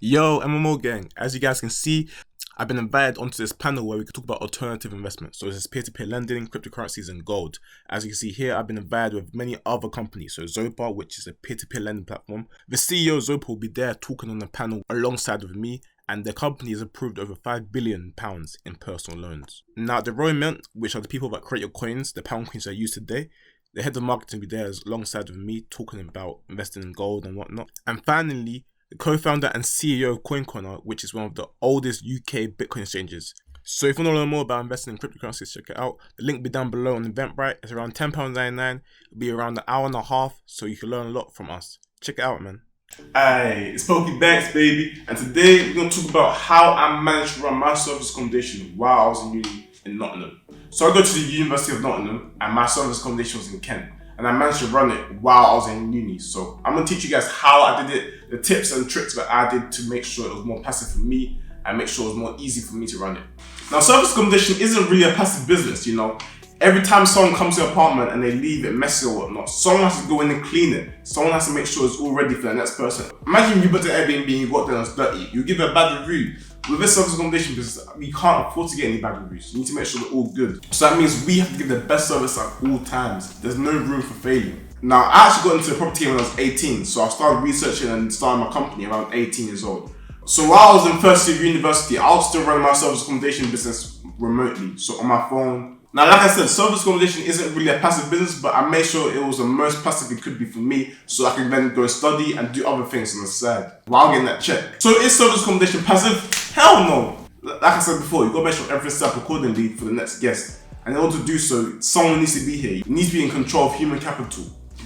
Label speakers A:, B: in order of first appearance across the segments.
A: Yo, MMO gang, as you guys can see, I've been invited onto this panel where we can talk about alternative investments. So this is peer-to-peer lending, cryptocurrencies, and gold. As you can see here, I've been invited with many other companies. So Zopa, which is a peer-to-peer lending platform. The CEO of Zopa will be there talking on the panel alongside with me, and the company has approved over £5 billion in personal loans. Now, the Royal Mint, which are the people that create your coins, the pound coins I use today, the head of marketing will be there alongside with me talking about investing in gold and whatnot. And finally, the co-founder and CEO of CoinCorner, which is one of the oldest UK Bitcoin exchanges. So if you want to learn more about investing in cryptocurrencies, check it out. The link will be down below on Eventbrite. It's around £10.99. It'll be around an hour and a half, so you can learn a lot from us. Check it out, man. Hey, it's Poku Banks, baby. And today we're going to talk about how I managed to run my service accommodation while I was in uni in Nottingham. So I go to the University of Nottingham and my service accommodation was in Kent. And I managed to run it while I was in uni. So I'm going to teach you guys how I did it, the tips and tricks that I did to make sure it was more passive for me and make sure it was more easy for me to run it. Now, service accommodation isn't really a passive business, you know. Every time someone comes to your apartment and they leave it messy or whatnot, someone has to go in and clean it. Someone has to make sure it's all ready for the next person. Imagine you put an Airbnb and you got there and it's dirty. You give it a bad review. With this service accommodation business, we can't afford to get any bad reviews. You need to make sure they're all good. So that means we have to give the best service at all times. There's no room for failure. Now, I actually got into the property when I was 18, so I started researching and starting my company around 18 years old. So while I was in first year of university, I was still running my service accommodation business remotely, so on my phone. Now, like I said, service accommodation isn't really a passive business, but I made sure it was the most passive it could be for me, so I could then go study and do other things on the side while getting that check. So is service accommodation passive? Hell no! Like I said before, you gotta make sure everything's set up accordingly for the next guest. And in order to do so, someone needs to be here. You need to be in control of human capital.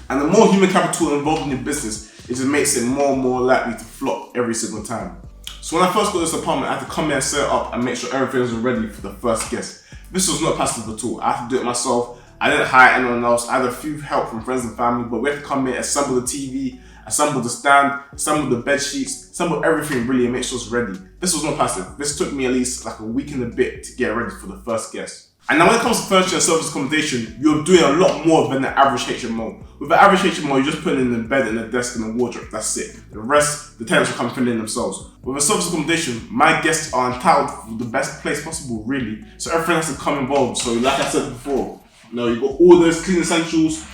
A: And the more human capital involved in your business, it just makes it more and more likely to flop every single time. So when I first got this apartment, I had to come here and set it up and make sure everything was ready for the first guest. This was not passive at all. I had to do it myself. I didn't hire anyone else. I had a few help from friends and family, but we had to come here, assemble the TV, assemble the stand, assemble the bed sheets, assemble everything really and make sure it's ready. This was not passive. This took me at least like a week and a bit to get ready for the first guest. And now when it comes to furniture and service accommodation, you're doing a lot more than the average HMO. With the average HMO, you're just putting in the bed and the desk and the wardrobe, that's it. The rest, the tenants will come fill in themselves. With a service accommodation, my guests are entitled for the best place possible, really. So everything has to come involved. So like I said before, you know, you've got all those clean essentials.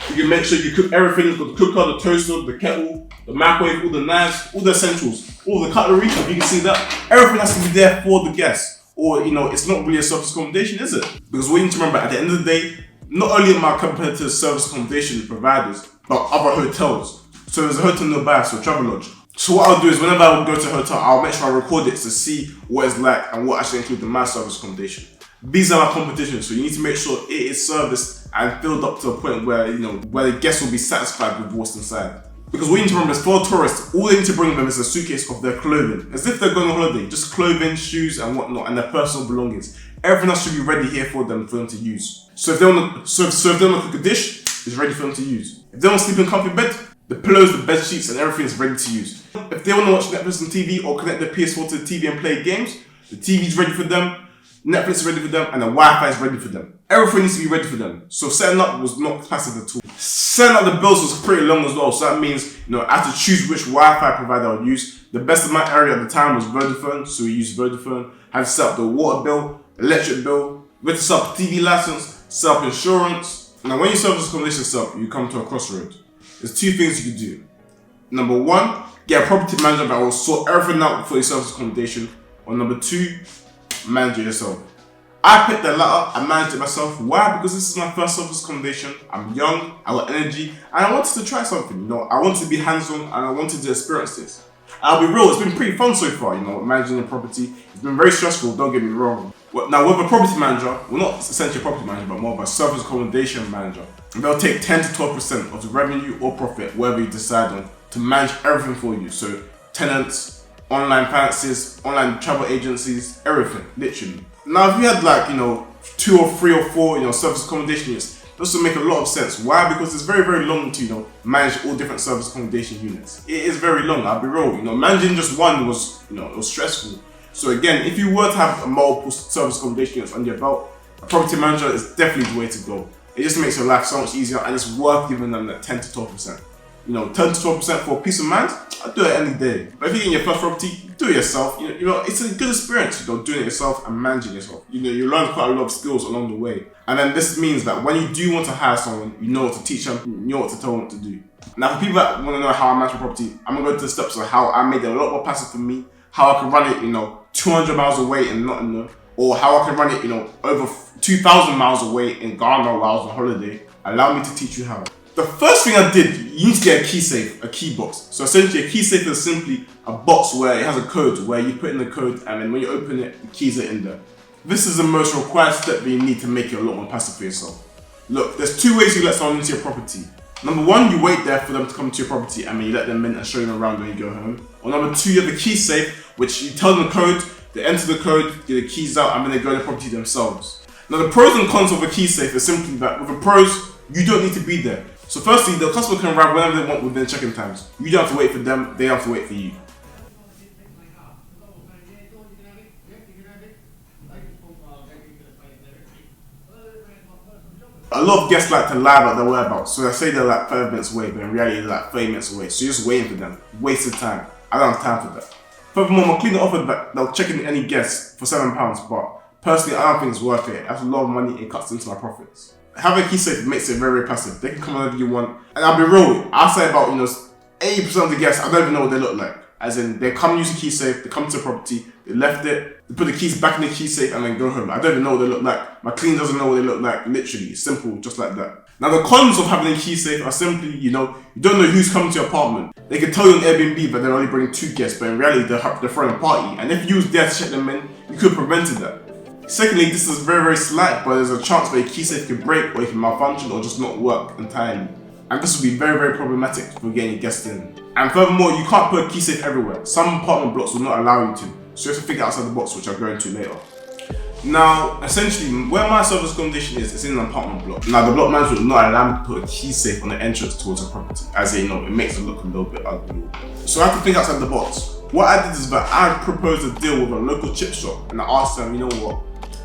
A: You can make sure you cook everything. You've got the cooker, the toaster, the kettle, the microwave, all the knives, all the essentials, all the cutlery, if you can see that. Everything has to be there for the guests. Or, you know, it's not really a service accommodation, is it? Because we need to remember, at the end of the day, not only am I competitors service accommodation providers, but other hotels. So there's a hotel nearby, so Travelodge. So what I'll do is whenever I go to a hotel, I'll make sure I record it to see what it's like and what actually includes in my service accommodation. These are my competition, so you need to make sure it is serviced and filled up to a point where, you know, where the guests will be satisfied with what's inside. Because we need to remember is for tourists, all they need to bring with them is a suitcase of their clothing. As if they're going on holiday, just clothing, shoes and whatnot, and their personal belongings. Everything else should be ready here for them to use. So if they want to cook a dish, it's ready for them to use. If they want to sleep in a comfy bed, the pillows, the bed sheets and everything is ready to use. If they want to watch Netflix and TV or connect their PS4 to the TV and play games, the TV is ready for them, Netflix is ready for them, and the Wi-Fi is ready for them. Everything needs to be ready for them. So setting up was not passive at all. Setting up the bills was pretty long as well. So that means, you know, I had to choose which Wi-Fi provider I would use. The best in my area at the time was Vodafone, so we used Vodafone. I had to set up the water bill, electric bill, we had to set up TV license, set up insurance. Now when you service accommodation set up, you come to a crossroads. There's two things you can do. Number one, get a property manager that will sort everything out for your service accommodation. Or number two, manage it yourself. I picked the latter, I managed it myself. Why? Because this is my first service accommodation. I'm young, I got energy, and I wanted to try something, you know. I wanted to be hands-on and I wanted to experience this. And I'll be real, it's been pretty fun so far, you know, managing the property. It's been very stressful, don't get me wrong. Now with a property manager, well not essentially a property manager, but more of a service accommodation manager. They'll take 10 to 12% of the revenue or profit, whatever you decide on, to manage everything for you. So tenants, online finances, online travel agencies, everything, literally. Now, if you had like, you know, 2 or 3 or 4, you know, service accommodation units, this would make a lot of sense. Why? Because it's very, very long to, you know, manage all different service accommodation units. It is very long, I'll be real. You know, managing just one was, you know, it was stressful. So again, if you were to have multiple service accommodation units under your belt, a property manager is definitely the way to go. It just makes your life so much easier and it's worth giving them that 10 to 12%. 10 to 12% for peace of mind, I'd do it any day. But if you're getting your first property, do it yourself. It's a good experience, doing it yourself and managing yourself. You learn quite a lot of skills along the way. And then this means that when you do want to hire someone, you know what to teach them, you know what to tell them to do. Now, for people that want to know how I manage my property, I'm going to go to the steps of how I made it a lot more passive for me, how I can run it, 200 miles away in Nottingham, or how I can run it, over 2,000 miles away in Ghana while I was on holiday. Allow me to teach you how. The first thing I did, you need to get a key safe, a key box. So essentially a key safe is simply a box where it has a code, where you put in the code and then when you open it, the keys are in there. This is the most required step that you need to make it a lot more passive for yourself. Look, there's two ways you let someone into your property. Number one, you wait there for them to come to your property and then you let them in and show them around when you go home. Or number two, you have the key safe, which you tell them the code, they enter the code, get the keys out, and then they go to the property themselves. Now the pros and cons of a key safe is simply that with the pros, you don't need to be there. So firstly, the customer can arrive whenever they want within check-in times. You don't have to wait for them, they don't have to wait for you. A lot of guests like to lie about their whereabouts, so they say they're like 5 minutes away, but in reality they're like 30 minutes away. So you're just waiting for them, wasted time. I don't have time for that. Furthermore, my cleaner offered that they'll check in any guests for £7, but personally I don't think it's worth it. That's a lot of money, it cuts into my profits. Having a key safe makes it very, very passive. They can come whenever you want. And I'll be real, I'll say about 80% of the guests, I don't even know what they look like. As in, they come use a key safe, they come to the property, they left it, they put the keys back in the key safe and then go home. I don't even know what they look like. My cleaner doesn't know what they look like, literally, simple, just like that. Now the cons of having a key safe are simply, you don't know who's coming to your apartment. They can tell you on Airbnb that they're only bringing 2 guests, but in reality they're throwing a party. And if you was there to check them in, you could have prevented that. Secondly, this is very, very slight, but there's a chance that your key safe can break or it can malfunction or just not work entirely. And this will be very, very problematic for getting your guests in. And furthermore, you can't put a key safe everywhere. Some apartment blocks will not allow you to. So you have to think outside the box, which I'll go into later. Now, essentially, where my service accommodation is, it's in an apartment block. Now, the block manager will not allow me to put a key safe on the entrance towards the property, as it makes it look a little bit ugly. So I have to think outside the box. What I did is that I proposed a deal with a local chip shop, and I asked them, you know what?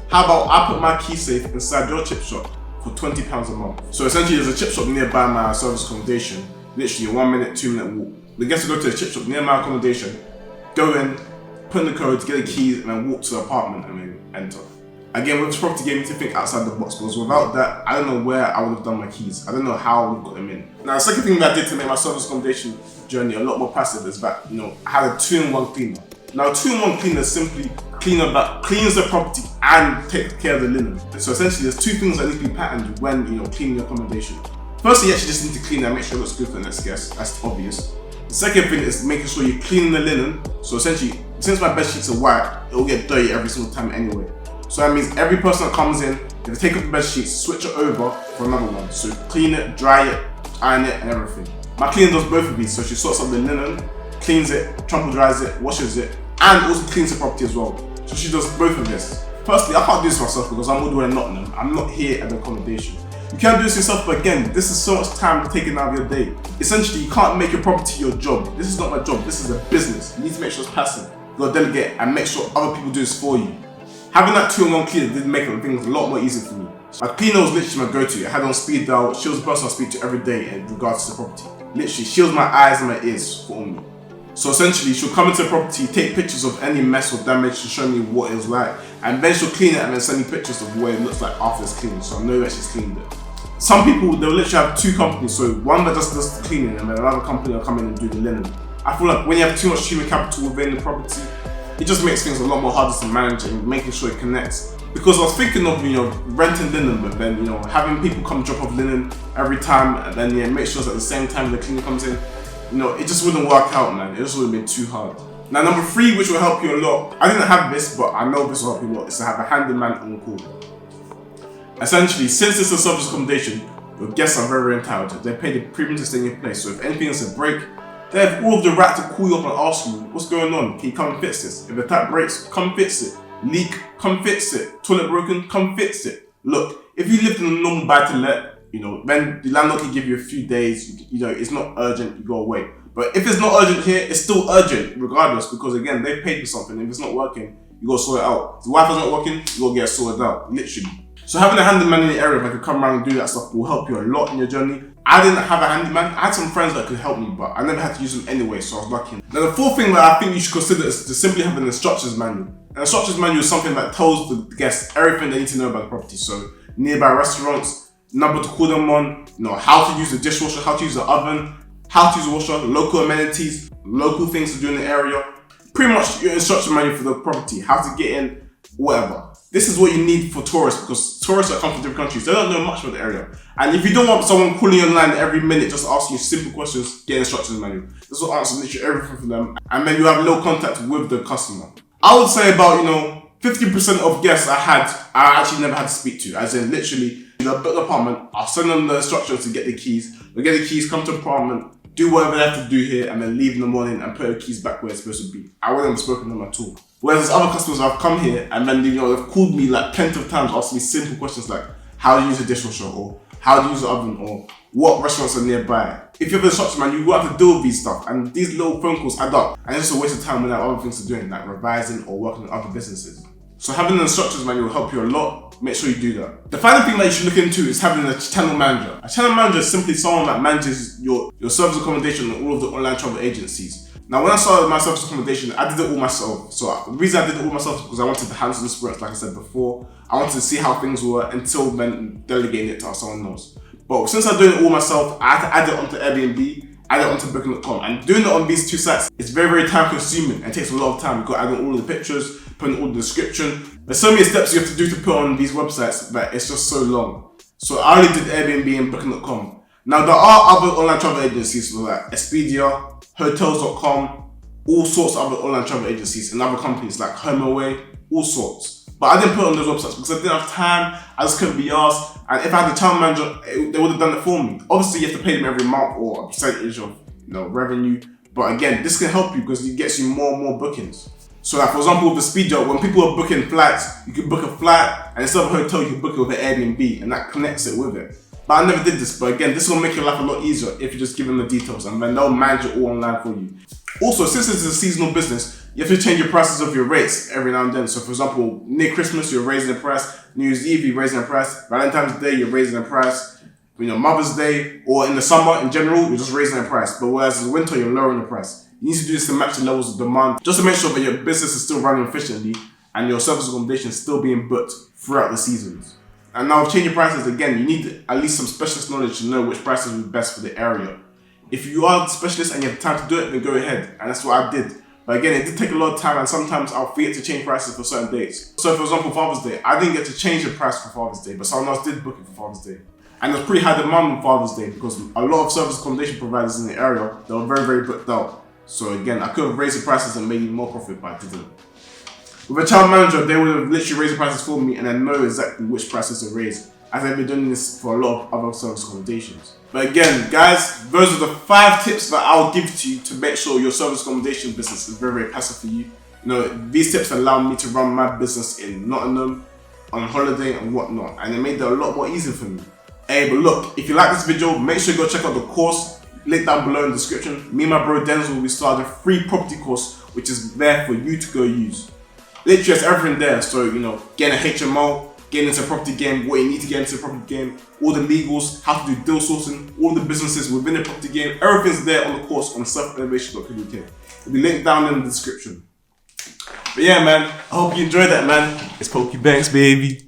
A: How about I put my key safe inside your chip shop for £20 a month? So essentially, there's a chip shop nearby my service accommodation, literally a 1 minute, 2 minute walk. The guests will go to the chip shop near my accommodation, go in, put in the codes, get the keys, and then walk to the apartment and then enter. Again, with this property gave me to think outside the box, because without that, I don't know where I would have done my keys. I don't know how we got them in. Now, the second thing that I did to make my service accommodation journey a lot more passive is that, I had a 2-in-1 cleaner. Now, a 2-in-1 cleaner is simply a cleaner that cleans the property and takes care of the linen. So essentially, there's 2 things that need to be patterned when, cleaning your accommodation. Firstly, you actually just need to clean it and make sure it looks good for the next guest. That's obvious. The second thing is making sure you're cleaning the linen. So essentially, since my bed sheets are white, it will get dirty every single time anyway. So that means every person that comes in, they take up the bed sheets, switch it over for another one. So clean it, dry it, iron it, and everything. My cleaner does both of these. So she sorts out the linen, cleans it, trample dries it, washes it, and also cleans the property as well. So she does both of this. Personally, I can't do this myself because I'm all the way in Nottingham. I'm not here at the accommodation. You can't do this yourself, but again, this is so much time taken out of your day. Essentially, you can't make your property your job. This is not my job, this is a business. You need to make sure it's passive. You gotta delegate and make sure other people do this for you. Having that 2-in-1 cleaner did make things a lot more easy for me. My cleaner was literally my go-to. I had her on speed dial. She was the person I speak to every day in regards to the property. Literally, she was my eyes and my ears for me. So essentially, she'll come into the property, take pictures of any mess or damage to show me what it was like, and then she'll clean it and then send me pictures of what it looks like after it's cleaned, so I know that she's cleaned it. Some people, they'll literally have 2 companies, so one that just does the cleaning and then another company will come in and do the linen. I feel like when you have too much human capital within the property, it just makes things a lot more harder to manage and making sure it connects. Because I was thinking of, renting linen, but then, having people come drop off linen every time and then, make sure it's at the same time the cleaner comes in, it just wouldn't work out, man. It just would have been too hard. Now, number 3, which will help you a lot, I didn't have this, but I know this will help you a lot, is to have a handyman on call. Essentially, since it's a service accommodation, your guests are very, very entitled. They pay the premium to stay in your place, so if anything is a break, they have all of the right to call you up and ask you, what's going on? Can you come and fix this? If the tap breaks, come fix it. Leak, come fix it. Toilet broken, come fix it. Look, if you lived in a normal buy-to-let, then the landlord can give you a few days, it's not urgent, you go away. But if it's not urgent here, it's still urgent regardless, because again, they've paid for something. If it's not working, you gotta sort it out. If the Wi-Fi's not working, you gotta get it sorted out, literally. So having a handyman in the area that could come around and do that stuff will help you a lot in your journey. I didn't have a handyman. I had some friends that could help me, but I never had to use them anyway, so I was lucky. Now the fourth thing that I think you should consider is to simply have an instructions manual. An instructions manual is something that tells the guests everything they need to know about the property. So nearby restaurants, number to call them on, how to use the dishwasher, how to use the oven, how to use the washer, local amenities, local things to do in the area. Pretty much your instruction manual for the property, how to get in, whatever. This is what you need for tourists, because tourists that come from different countries, they don't know much about the area. And if you don't want someone calling you online every minute just asking you simple questions, get an instructions manual. This will answer literally everything for them, and then you have no contact with the customer. I would say about 50% of guests I actually never had to speak to, as in literally, they'll book the apartment, I'll send them the instructions to get the keys, they'll get the keys, come to the apartment, do whatever they have to do here, and then leave in the morning and put the keys back where it's supposed to be. I wouldn't have spoken to them at all. Whereas other customers have come here and then they've called me like plenty of times asking me simple questions like how to use a dishwasher, or how to use the oven, or what restaurants are nearby. If you're the instruction man, you will have to deal with these stuff, and these little phone calls add up, and it's just a waste of time when I have other things to do, like revising or working on other businesses. So having an instructions manual will help you a lot. Make sure you do that. The final thing that you should look into is having a channel manager. A channel manager is simply someone that manages your service accommodation and all of the online travel agencies. Now, when I started my service accommodation, I did it all myself. So the reason I did it all myself is because I wanted the hands-on experience, like I said before. I wanted to see how things were until then delegating it to someone else. But since I'm doing it all myself, I had to add it onto Airbnb, add it onto Booking.com. And doing it on these two sites is very, very time consuming and takes a lot of time. You've got to add in all the pictures, put in all the description. There's so many steps you have to do to put on these websites that it's just so long. So I only did Airbnb and Booking.com. Now there are other online travel agencies like Expedia, Hotels.com, all sorts of other online travel agencies and other companies like HomeAway, all sorts. But I didn't put it on those websites because I didn't have time, I just couldn't be asked. And if I had a channel manager, they would have done it for me. Obviously you have to pay them every month or a percentage of revenue. But again, this can help you because it gets you more and more bookings. So like for example with Expedia, when people are booking flights, you can book a flight and instead of a hotel, you can book it with an Airbnb and that connects it with it. But I never did this, but again, this will make your life a lot easier if you just give them the details and then they'll manage it all online for you. Also, since this is a seasonal business, you have to change your prices of your rates every now and then. So for example, near Christmas, you're raising the price, New Year's Eve, you're raising the price, Valentine's Day, you're raising the price, Mother's Day, or in the summer in general, you're just raising the price. But whereas in the winter, you're lowering the price. You need to do this to match the levels of demand, just to make sure that your business is still running efficiently and your service accommodation is still being booked throughout the seasons. And now changing prices again, you need at least some specialist knowledge to know which prices will be best for the area. If you are a specialist and you have time to do it, then go ahead. And that's what I did. But again, it did take a lot of time and sometimes I'll forget to change prices for certain dates. So for example, Father's Day, I didn't get to change the price for Father's Day, but someone else did book it for Father's Day. And there's pretty high demand on Father's Day because a lot of service accommodation providers in the area, they were very, very booked out. So again, I could have raised the prices and made more profit, but I didn't. With a channel manager, they would have literally raised the prices for me and I know exactly which prices to raise, as I've been doing this for a lot of other service accommodations. But again, guys, those are the 5 tips that I'll give to you to make sure your service accommodation business is very, very passive for you. These tips allow me to run my business in Nottingham, on holiday and whatnot, and it made it a lot more easier for me. Hey, but look, if you like this video, make sure you go check out the course, link down below in the description. Me and my bro Denzel, we started a free property course, which is there for you to go use. Literally, there's everything there. So, getting a HMO, getting into a property game, what you need to get into a property game, all the legals, how to do deal sourcing, all the businesses within the property game, everything's there on the course on selfelevation.co.uk. It'll be linked down in the description. But yeah, man, I hope you enjoyed that, man. It's Poku Banks, baby.